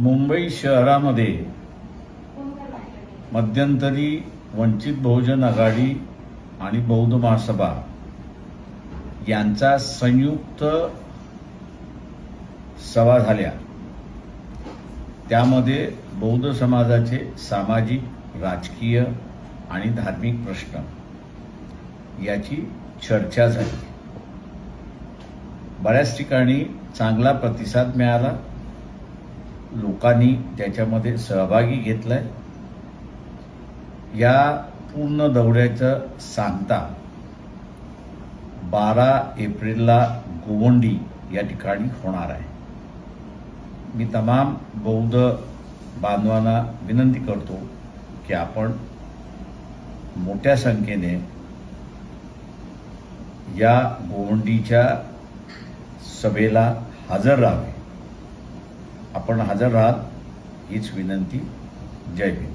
मुंबई शहरामध्ये मध्यंतरी वंचित बहुजन आघाडी आणि बौद्ध महासभा यांचा संयुक्त सभा झाल्या। त्यामध्ये बौद्ध समाजाचे सामाजिक, राजकीय आणि धार्मिक प्रश्न याची चर्चा झाली। बऱ्याच ठिकाणी चांगला प्रतिसाद मिळाला, लोकांनी त्याच्यामध्ये सहभागी घेतलाय। या पूर्ण दौऱ्याचं सांगता 12 एप्रिलला गोवंडी या ठिकाणी होणार आहे। मी तमाम बौद्ध बांधवांना विनंती करतो की आपण मोठ्या संख्येने या गोवंडीच्या सभेला हजर राहावे। आपण हजर राहाल हीच विनंती। जय भीम।